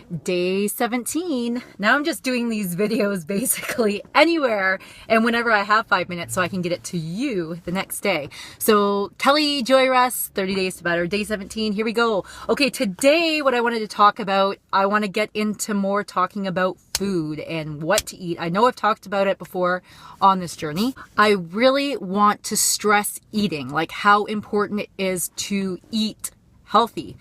Day 17. Now I'm just doing these videos basically anywhere and whenever I have 5 minutes so I can get it to you the next day. So Kelly Joy Russ, 30 Days to Better, Day 17. Here we go. Okay, today what I wanted to talk about, I want to get into more talking about food and what to eat. I know I've talked about it before on this journey. I really want to stress eating, like how important it is to eat healthy.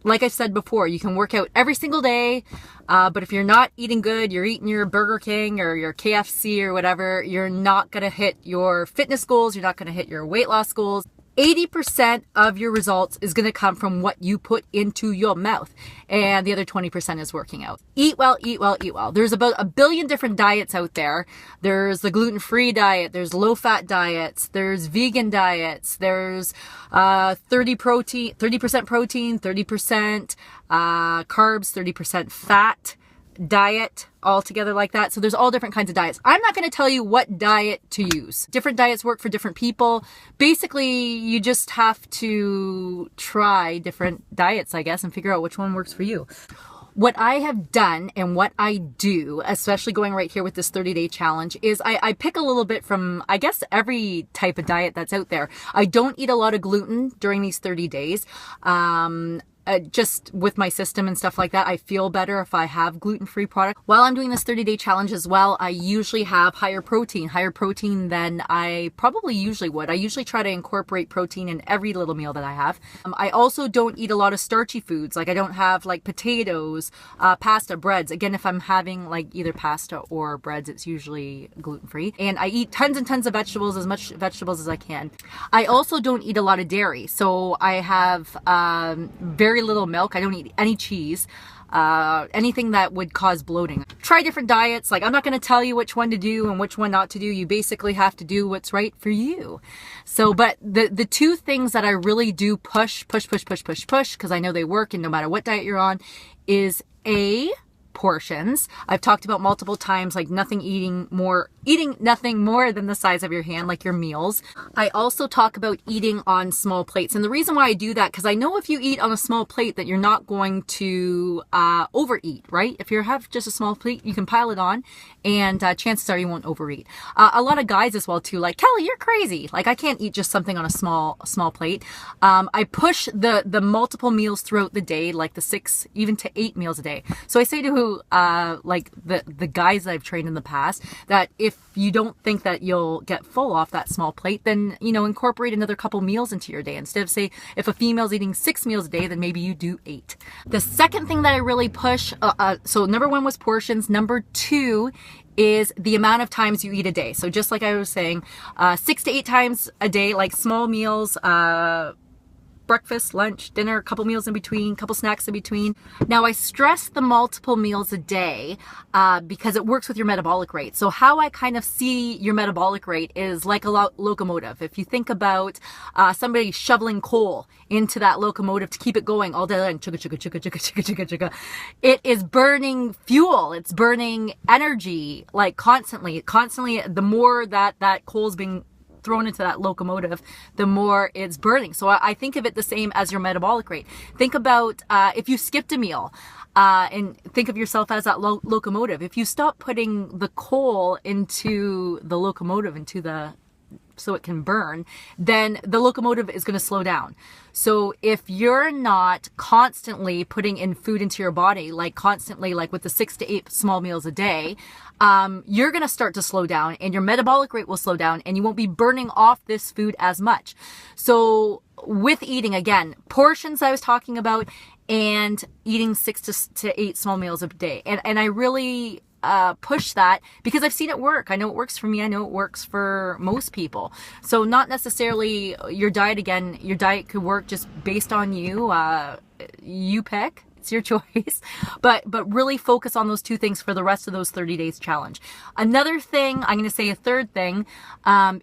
Like I said before, you can work out every single day, but if you're not eating good, you're eating your Burger King or your KFC or whatever, you're not going to hit your fitness goals. You're not going to hit your weight loss goals. 80% of your results is going to come from what you put into your mouth, and the other 20% is working out. Eat well, eat well, eat well. There's about 1 billion different diets out there. There's the gluten-free diet, there's low-fat diets, there's vegan diets, there's 30% protein, 30% carbs, 30% fat diet all together like that. So there's all different kinds of diets. I'm not going to tell you what diet to use. Different diets work for different people. Basically, you just have to try different diets, I guess, and figure out which one works for you. What I have done and what I do, especially going right here with this 30-day challenge, is I pick a little bit from, I guess, every type of diet that's out there. I don't eat a lot of gluten during these 30 days. Just with my system and stuff like that, I feel better if I have gluten-free product. While I'm doing this 30-day challenge as well, I usually have higher protein than I probably usually would. I usually try to incorporate protein in every little meal that I have. I also don't eat a lot of starchy foods. Like I don't have like potatoes, pasta, breads. Again, if I'm having like either pasta or breads, it's usually gluten-free. And I eat tons and tons of vegetables, as much vegetables as I can. I also don't eat a lot of dairy. So I have very little milk. I don't eat any cheese, anything that would cause bloating. Try different diets. Like I'm not going to tell you which one to do and which one not to do. You basically have to do what's right for you. So, but the two things that I really do push, because I know they work and no matter what diet you're on, is portions. I've talked about multiple times, like eating nothing more than the size of your hand, like your meals. I also talk about eating on small plates. And the reason why I do that, because I know if you eat on a small plate that you're not going to overeat, right? If you have just a small plate, you can pile it on and chances are you won't overeat. A lot of guys as well too, like, Kelly, you're crazy. Like I can't eat just something on a small plate. I push the multiple meals throughout the day, like the 6, even to 8 meals a day. So I say to like the guys that I've trained in the past, that if you don't think that you'll get full off that small plate, then, incorporate another couple meals into your day. Instead of, say, if a female's eating 6 meals a day, then maybe you do 8. The second thing that I really push, so number 1 was portions. Number 2 is the amount of times you eat a day. So just like I was saying, 6 to 8 times a day, like small meals, breakfast, lunch, dinner, a couple meals in between, couple snacks in between. Now I stress the multiple meals a day because it works with your metabolic rate. So how I kind of see your metabolic rate is like a locomotive. If you think about somebody shoveling coal into that locomotive to keep it going all day long, chugga, chugga, chugga, chugga, chugga, chugga, chugga, it is burning fuel. It's burning energy, like constantly. The more that coal's being thrown into that locomotive, the more it's burning. So I think of it the same as your metabolic rate. Think about if you skipped a meal, and think of yourself as that locomotive. If you stop putting the coal into the locomotive, so it can burn, then the locomotive is going to slow down. So if you're not constantly putting in food into your body, like constantly, like with the 6 to 8 small meals a day, you're going to start to slow down and your metabolic rate will slow down and you won't be burning off this food as much. So with eating, again, portions I was talking about, and eating 6 to 8 small meals a day. And I really push that because I've seen it work. I know it works for me. I know it works for most people. So not necessarily your diet. Again, your diet could work just based on you. You pick. It's your choice. But really focus on those 2 things for the rest of those 30 days challenge. Another thing, I'm going to say a third thing,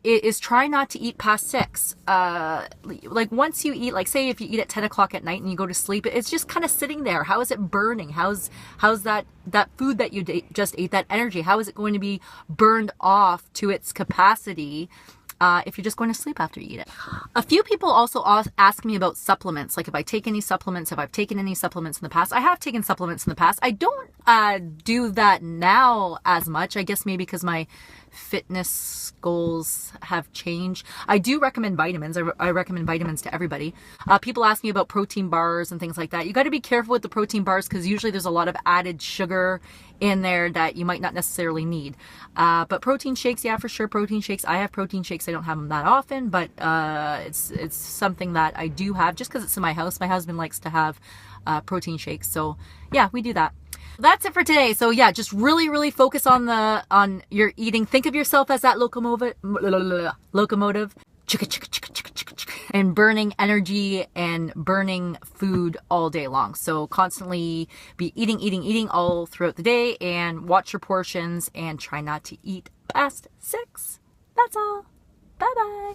is try not to eat past 6. Like once you eat, like say if you eat at 10 o'clock at night and you go to sleep, it's just kind of sitting there. How is it burning? How's that food that you just ate, that energy, how is it going to be burned off to its capacity if you're just going to sleep after you eat it. A few people also ask me about supplements, like if I take any supplements, if I've taken any supplements in the past. I have taken supplements in the past. I don't do that now as much, I guess maybe because my fitness goals have changed. I do recommend vitamins. I recommend vitamins to everybody. People ask me about protein bars and things like that. You got to be careful with the protein bars because usually there's a lot of added sugar in there that you might not necessarily need. But protein shakes, yeah, for sure, protein shakes. I have protein shakes. I don't have them that often, but it's something that I do have just because it's in my house. My husband likes to have protein shakes. So yeah, we do that. That's it for today. So yeah, just really focus on your eating. Think of yourself as that locomotive, and burning energy and burning food all day long. So constantly be eating all throughout the day, and watch your portions and try not to eat past 6. That's all. Bye bye.